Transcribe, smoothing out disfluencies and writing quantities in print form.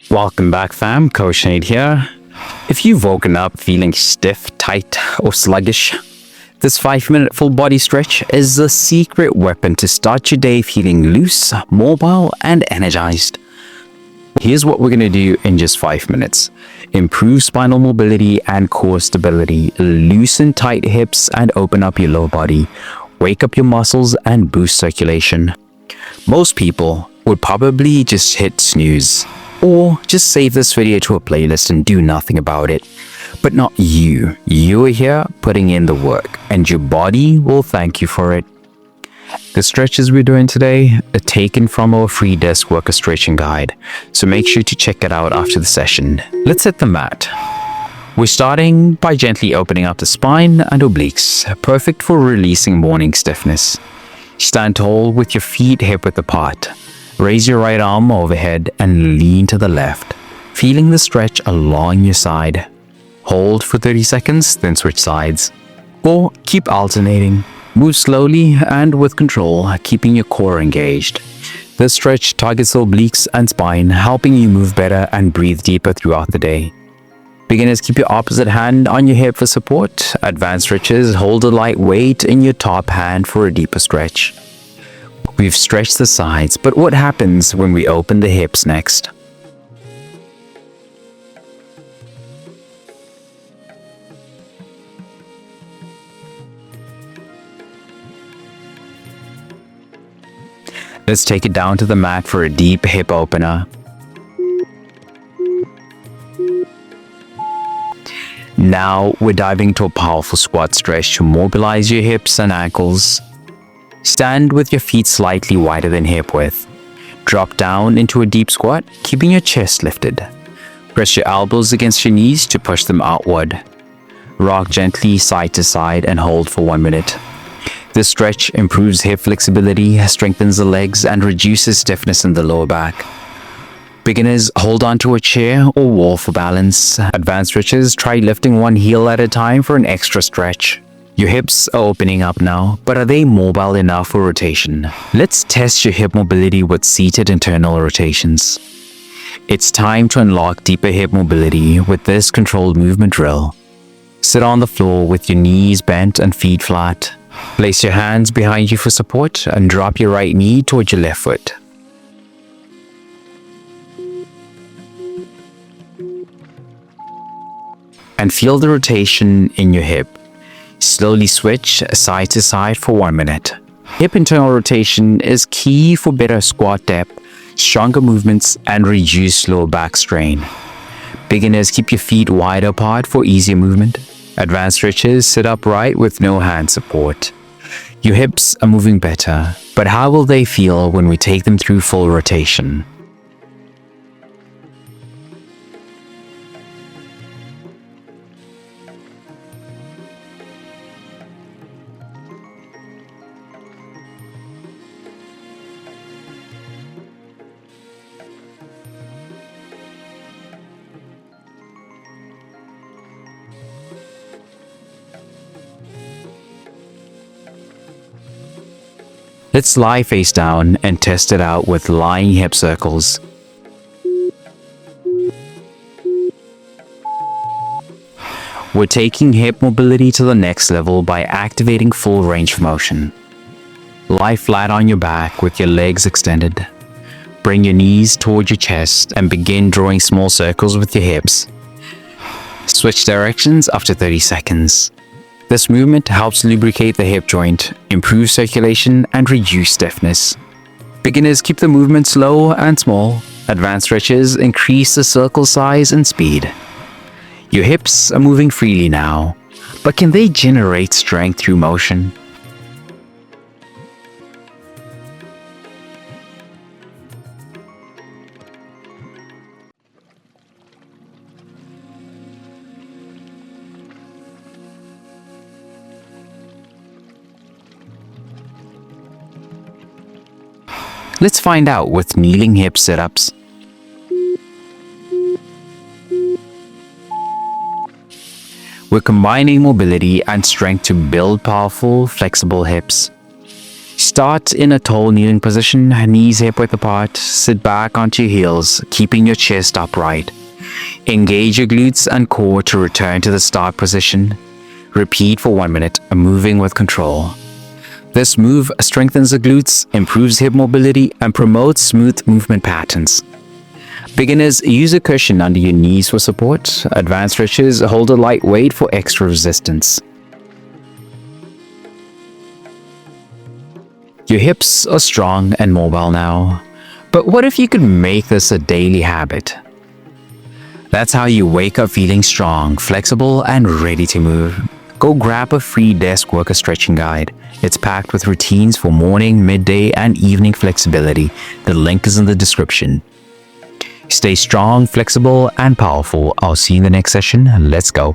Welcome back fam, Coach Nate here. If you've woken up feeling stiff, tight or sluggish, this 5-minute full body stretch is the secret weapon to start your day feeling loose, mobile and energized. Here's what we're going to do in just 5 minutes. Improve spinal mobility and core stability, loosen tight hips and open up your lower body, wake up your muscles and boost circulation. Most people would probably just hit snooze or just save this video to a playlist and do nothing about it. But not you. You're here putting in the work and your body will thank you for it. The stretches we're doing today are taken from our free desk worker stretching guide, so make sure to check it out after the session. Let's hit the mat. We're starting by gently opening up the spine and obliques, perfect for releasing morning stiffness. Stand tall with your feet hip-width apart. Raise your right arm overhead and lean to the left, feeling the stretch along your side. Hold for 30 seconds, then switch sides. Or keep alternating. Move slowly and with control, keeping your core engaged. This stretch targets obliques and spine, helping you move better and breathe deeper throughout the day. Beginners, keep your opposite hand on your hip for support. Advanced stretches, hold a light weight in your top hand for a deeper stretch. We've stretched the sides, but what happens when we open the hips next? Let's take it down to the mat for a deep hip opener. Now we're diving into a powerful squat stretch to mobilize your hips and ankles. Stand with your feet slightly wider than hip width. Drop down into a deep squat, keeping your chest lifted. Press your elbows against your knees to push them outward. Rock gently side to side and hold for 1 minute. This stretch improves hip flexibility, strengthens the legs, and reduces stiffness in the lower back. Beginners, hold on to a chair or wall for balance. Advanced stretches, try lifting one heel at a time for an extra stretch. Your hips are opening up now, but are they mobile enough for rotation? Let's test your hip mobility with seated internal rotations. It's time to unlock deeper hip mobility with this controlled movement drill. Sit on the floor with your knees bent and feet flat. Place your hands behind you for support and drop your right knee towards your left foot. And feel the rotation in your hip. Slowly switch side to side for 1 minute. Hip internal rotation is key for better squat depth, stronger movements, and reduced lower back strain. Beginners, keep your feet wide apart for easier movement. Advanced stretches, sit upright with no hand support. Your hips are moving better, but how will they feel when we take them through full rotation? Let's lie face down and test it out with lying hip circles. We're taking hip mobility to the next level by activating full range of motion. Lie flat on your back with your legs extended. Bring your knees toward your chest and begin drawing small circles with your hips. Switch directions after 30 seconds. This movement helps lubricate the hip joint, improve circulation, and reduce stiffness. Beginners, keep the movement slow and small. Advanced stretches increase the circle size and speed. Your hips are moving freely now, but can they generate strength through motion? Let's find out with kneeling hip sit-ups. We're combining mobility and strength to build powerful, flexible hips. Start in a tall kneeling position, knees hip width apart. Sit back onto your heels, keeping your chest upright. Engage your glutes and core to return to the start position. Repeat for 1 minute, moving with control. This move strengthens the glutes, improves hip mobility, and promotes smooth movement patterns. Beginners, use a cushion under your knees for support. Advanced stretchers, hold a light weight for extra resistance. Your hips are strong and mobile now. But what if you could make this a daily habit? That's how you wake up feeling strong, flexible, and ready to move. Go grab a free desk worker stretching guide. It's packed with routines for morning, midday, and evening flexibility. The link is in the description. Stay strong, flexible, and powerful. I'll see you in the next session. Let's go.